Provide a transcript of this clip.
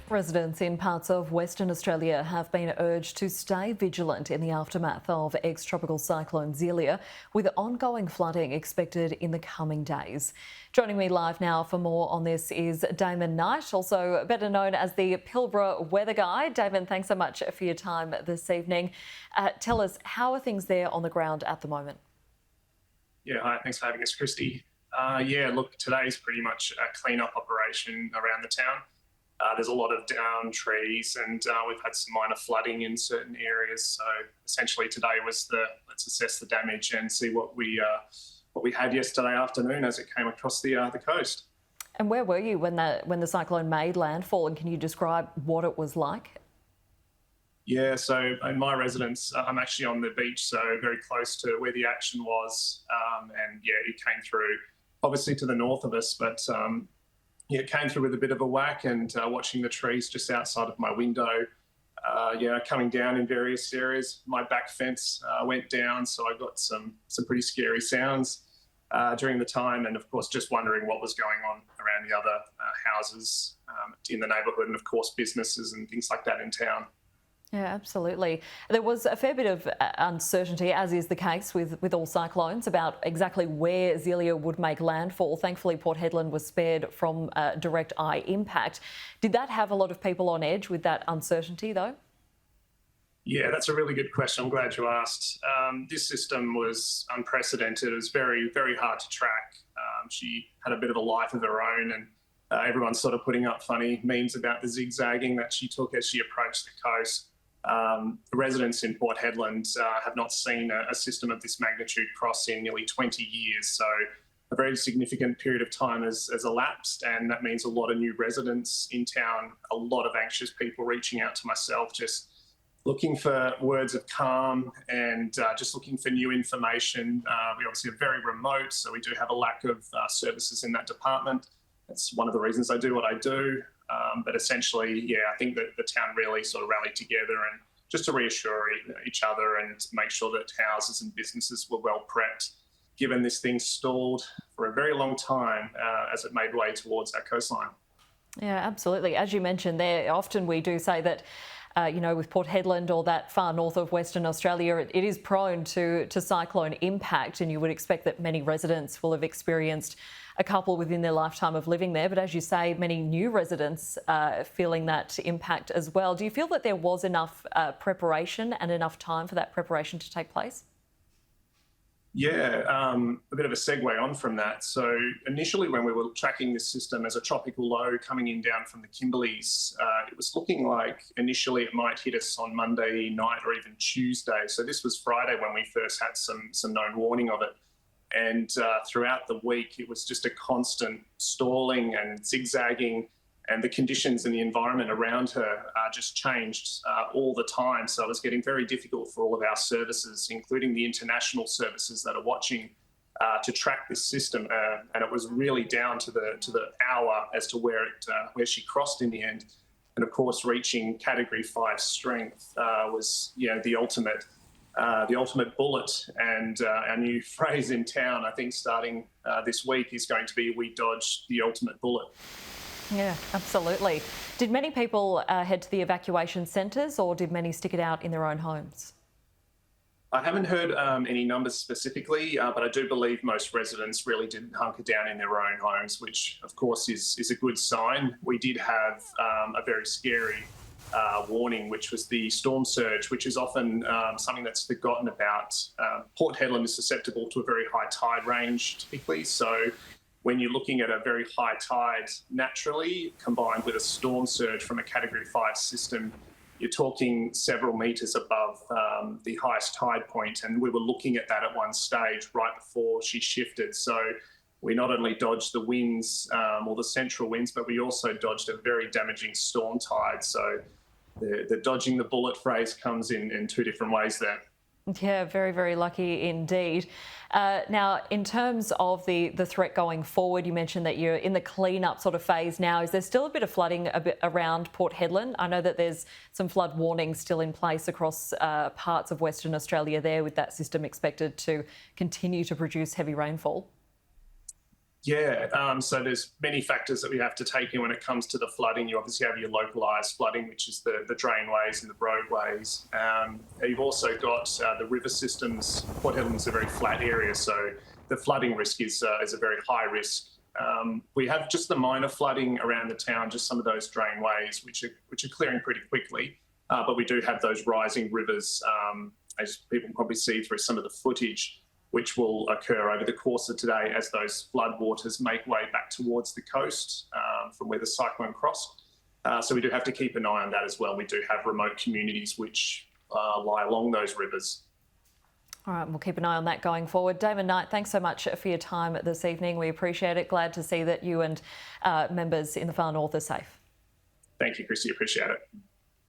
Residents in parts of Western Australia have been urged to stay vigilant in the aftermath of Ex-Tropical Cyclone Zelia, with ongoing flooding expected in the coming days. Joining me live now for more on this is Damon Knight, also better known as the Pilbara weather guy. Damon, thanks so much for your time this evening. Tell us, how are things there on the ground at the moment? Yeah, hi, thanks for having us, Christy. Look, today's pretty much a clean-up operation around the town. There's a lot of downed trees and we've had some minor flooding in certain areas. So essentially today was let's assess the damage and see what we had yesterday afternoon as it came across the coast. And where were you when the cyclone made landfall, and can you describe what it was like? Yeah, so in my residence, I'm actually on the beach, so very close to where the action was. It came through obviously to the north of us, but it came through with a bit of a whack, and watching the trees just outside of my window, coming down in various areas. My back fence went down, so I got some pretty scary sounds during the time, and of course just wondering what was going on around the other houses in the neighbourhood, and of course businesses and things like that in town. Yeah, absolutely. There was a fair bit of uncertainty, as is the case with all cyclones, about exactly where Zelia would make landfall. Thankfully, Port Hedland was spared from direct eye impact. Did that have a lot of people on edge with that uncertainty, though? Yeah, that's a really good question. I'm glad you asked. This system was unprecedented. It was very, very hard to track. She had a bit of a life of her own, and everyone's sort of putting up funny memes about the zigzagging that she took as she approached the coast. Residents in Port Hedland have not seen a system of this magnitude cross in nearly 20 years. So a very significant period of time has elapsed, and that means a lot of new residents in town, a lot of anxious people reaching out to myself, just looking for words of calm and just looking for new information. We obviously are very remote, so we do have a lack of services in that department. That's one of the reasons I do what I do. But essentially, I think that the town really sort of rallied together and just to reassure each other and make sure that houses and businesses were well prepped, given this thing stalled for a very long time as it made way towards our coastline. Yeah, absolutely. As you mentioned there, often we do say that with Port Hedland or that far north of Western Australia, it is prone to cyclone impact, and you would expect that many residents will have experienced a couple within their lifetime of living there. But as you say, many new residents feeling that impact as well. Do you feel that there was enough preparation and enough time for that preparation to take place? Yeah, a bit of a segue on from that. So initially when we were tracking this system as a tropical low coming in down from the Kimberleys, it was looking like initially it might hit us on Monday night or even Tuesday. So this was Friday when we first had some known warning of it. And throughout the week, it was just a constant stalling and zigzagging, and the conditions and the environment around her just changed all the time. So it was getting very difficult for all of our services, including the international services that are watching, to track this system. And it was really down to the hour as to where she crossed in the end. And of course, reaching Category 5 strength was the ultimate bullet. And our new phrase in town, I think, starting this week, is going to be, "We dodged the ultimate bullet." Yeah, absolutely. Did many people head to the evacuation centres, or did many stick it out in their own homes? I haven't heard any numbers specifically, but I do believe most residents really did hunker down in their own homes, which of course is a good sign. We did have a very scary warning, which was the storm surge, which is often something that's forgotten about. Port Hedland is susceptible to a very high tide range typically, so when you're looking at a very high tide naturally combined with a storm surge from a Category 5 system, you're talking several metres above the highest tide point, and we were looking at that at one stage right before she shifted. So we not only dodged the winds or the central winds, but we also dodged a very damaging storm tide. So the dodging the bullet phrase comes in two different ways there. Yeah, very, very lucky indeed. Now, in terms of the threat going forward, you mentioned that you're in the clean-up sort of phase now. Is there still a bit of flooding around Port Hedland? I know that there's some flood warnings still in place across parts of Western Australia there, with that system expected to continue to produce heavy rainfall. So there's many factors that we have to take in when it comes to the flooding. You obviously have your localised flooding, which is the drainways and the roadways. You've also got the river systems. Port Hedland's a very flat area, so the flooding risk is a very high risk. We have just the minor flooding around the town, just some of those drainways, which are clearing pretty quickly. But we do have those rising rivers, as people can probably see through some of the footage, which will occur over the course of today as those floodwaters make way back towards the coast from where the cyclone crossed. So we do have to keep an eye on that as well. We do have remote communities which lie along those rivers. All right, we'll keep an eye on that going forward. Damon Knight, thanks so much for your time this evening. We appreciate it. Glad to see that you and members in the far north are safe. Thank you, Chrissy. Appreciate it.